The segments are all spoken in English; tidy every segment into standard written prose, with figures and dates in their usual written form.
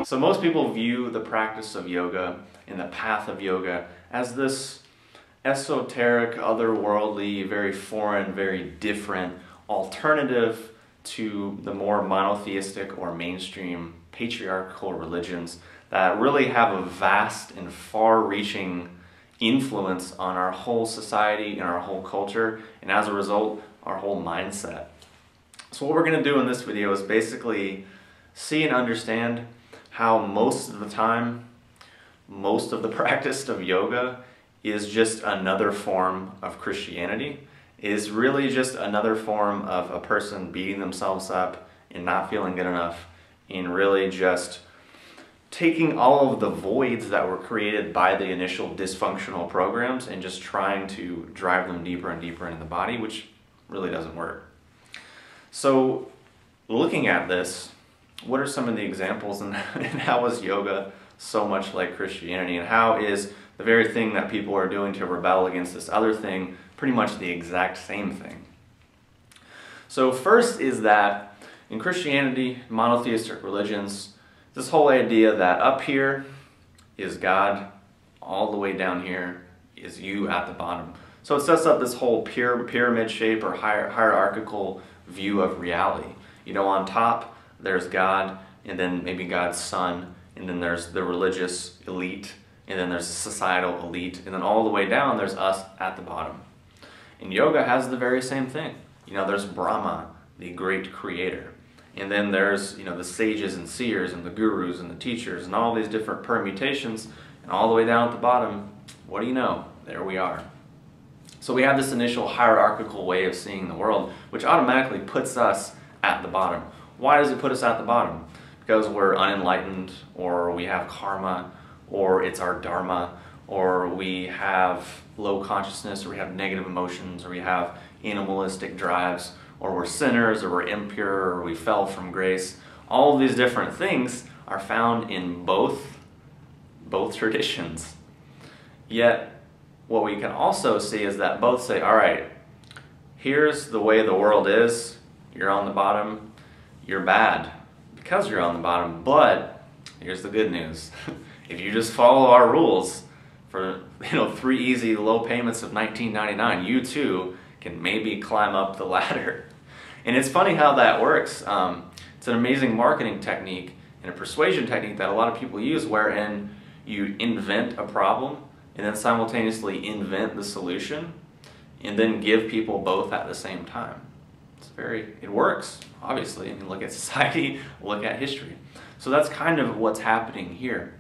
So most people view the practice of yoga and the path of yoga as this esoteric, otherworldly, very foreign, very different alternative to the more monotheistic or mainstream patriarchal religions that really have a vast and far-reaching influence on our whole society and our whole culture, and as a result, our whole mindset. So what we're going to do in this video is basically see and understand how most of the time, most of the practice of yoga is just another form of Christianity, is really just another form of a person beating themselves up and not feeling good enough, and really just taking all of the voids that were created by the initial dysfunctional programs and just trying to drive them deeper and deeper into the body, which really doesn't work. So looking at this, what are some of the examples and how is yoga so much like Christianity, and how is the very thing that people are doing to rebel against this other thing pretty much the exact same thing? So first is that in Christianity, monotheistic religions, this whole idea that up here is God, all the way down here is you at the bottom. So it sets up this whole pyramid shape or hierarchical view of reality. You know, on top there's God, and then maybe God's son, and then there's the religious elite, and then there's the societal elite, and then all the way down there's us at the bottom. And yoga has the very same thing. You know, there's Brahma, the great creator. And then there's, you know, the sages and seers and the gurus and the teachers and all these different permutations, and all the way down at the bottom, what do you know? There we are. So we have this initial hierarchical way of seeing the world, which automatically puts us at the bottom. Why does it put us at the bottom? Because we're unenlightened, or we have karma, or it's our dharma, or we have low consciousness, or we have negative emotions, or we have animalistic drives, or we're sinners, or we're impure, or we fell from grace. All of these different things are found in both traditions. Yet, what we can also see is that both say, all right, here's the way the world is, you're on the bottom, you're bad because you're on the bottom, but here's the good news. If you just follow our rules for 3 easy low payments of $19.99, you too can maybe climb up the ladder. And it's funny how that works. It's an amazing marketing technique and a persuasion technique that a lot of people use, wherein you invent a problem and then simultaneously invent the solution and then give people both at the same time. It works, obviously. I mean, look at society, look at history. So that's kind of what's happening here.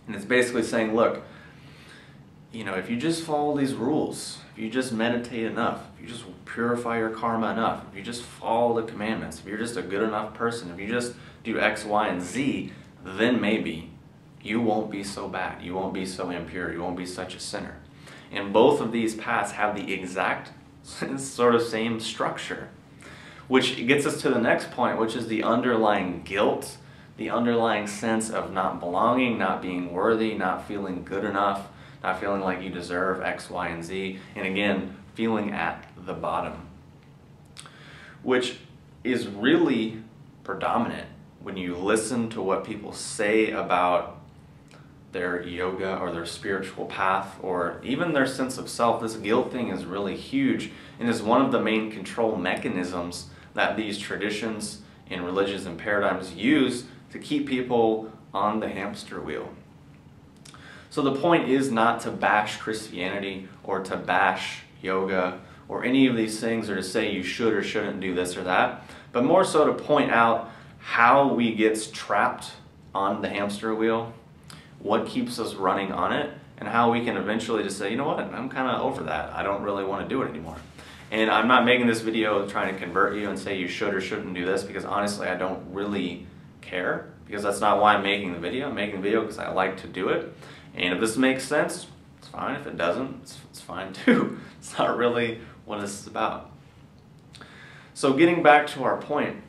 And it's basically saying, look, you know, if you just follow these rules, if you just meditate enough, if you just purify your karma enough, if you just follow the commandments, if you're just a good enough person, if you just do X, Y, and Z, then maybe you won't be so bad, you won't be so impure, you won't be such a sinner. And both of these paths have the exact sort of same structure, which gets us to the next point, which is the underlying guilt, the underlying sense of not belonging, not being worthy, not feeling good enough, not feeling like you deserve X, Y, and Z, and again, feeling at the bottom, which is really predominant when you listen to what people say about their yoga or their spiritual path or even their sense of self. This guilt thing is really huge and is one of the main control mechanisms that these traditions and religions and paradigms use to keep people on the hamster wheel. So the point is not to bash Christianity or to bash yoga or any of these things, or to say you should or shouldn't do this or that, but more so to point out how we get trapped on the hamster wheel, what keeps us running on it, and how we can eventually just say, you know what, I'm kind of over that. I don't really want to do it anymore. And I'm not making this video trying to convert you and say you should or shouldn't do this, because honestly I don't really care, because that's not why I'm making the video. I'm making the video because I like to do it. And if this makes sense, it's fine. If it doesn't, it's fine too. It's not really what this is about. So getting back to our point,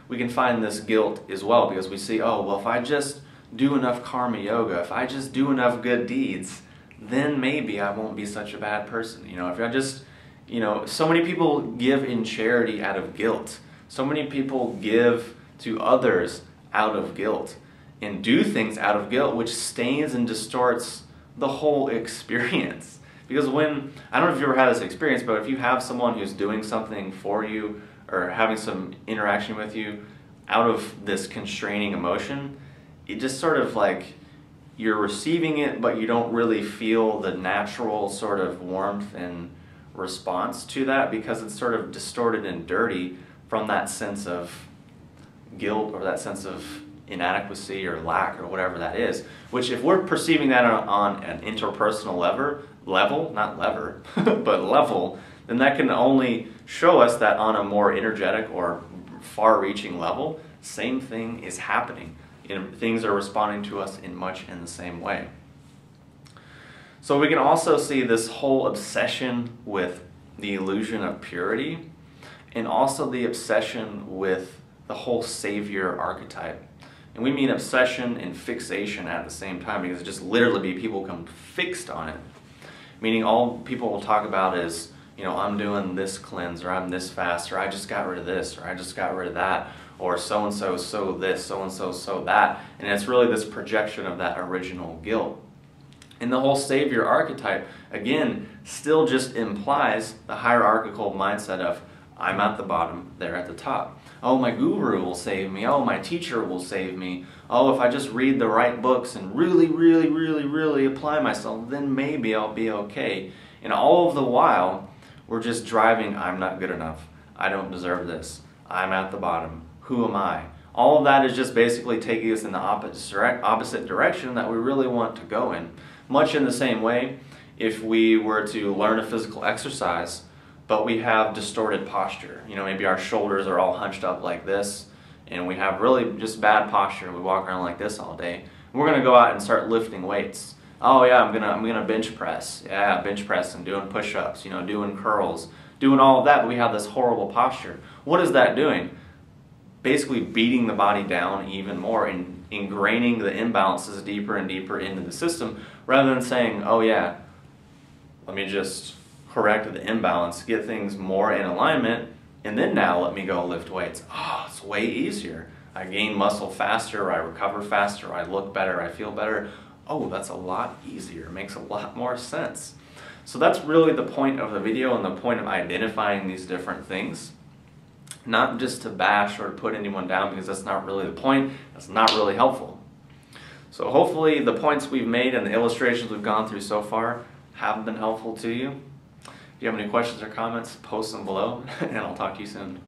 we can find this guilt as well, because we see, oh, well, if I just do enough karma yoga, if I just do enough good deeds, then maybe I won't be such a bad person. You know, if I just, you know, so many people give in charity out of guilt. So many people give to others out of guilt. and do things out of guilt, which stains and distorts the whole experience. Because when, I don't know if you ever had this experience, but if you have someone who's doing something for you or having some interaction with you out of this constraining emotion, it just sort of like you're receiving it, but you don't really feel the natural sort of warmth and response to that because it's sort of distorted and dirty from that sense of guilt or that sense of inadequacy or lack or whatever that is. Which if we're perceiving that on an interpersonal level, not lever, but level, then that can only show us that on a more energetic or far-reaching level, same thing is happening. Things are responding to us in much in the same way. So we can also see this whole obsession with the illusion of purity and also the obsession with the whole savior archetype. And we mean obsession and fixation at the same time because it just literally people become fixed on it. Meaning all people will talk about is, you know, I'm doing this cleanse, or I'm this fast, or I just got rid of this, or I just got rid of that, or so-and-so so this, so-and-so so that. And it's really this projection of that original guilt. And the whole savior archetype, again, still just implies the hierarchical mindset of, I'm at the bottom, they're at the top. Oh, my guru will save me. Oh, my teacher will save me. Oh, if I just read the right books and really apply myself, then maybe I'll be okay. And all of the while, we're just driving, I'm not good enough. I don't deserve this. I'm at the bottom. Who am I? All of that is just basically taking us in the opposite direction that we really want to go in. Much in the same way, if we were to learn a physical exercise, but we have distorted posture. You know, maybe our shoulders are all hunched up like this, and we have really just bad posture. We walk around like this all day. We're gonna go out and start lifting weights. Oh yeah, I'm gonna bench press. Yeah, bench press and doing push-ups, you know, doing curls, doing all of that, but we have this horrible posture. What is that doing? Basically beating the body down even more and ingraining the imbalances deeper and deeper into the system, rather than saying, oh yeah, let me just correct the imbalance, get things more in alignment, and then now let me go lift weights. Oh, it's way easier. I gain muscle faster, I recover faster, I look better, I feel better. Oh, that's a lot easier. It makes a lot more sense. So that's really the point of the video and the point of identifying these different things. Not just to bash or to put anyone down, because that's not really the point. That's not really helpful. So hopefully the points we've made and the illustrations we've gone through so far have been helpful to you. If you have any questions or comments, post them below, and I'll talk to you soon.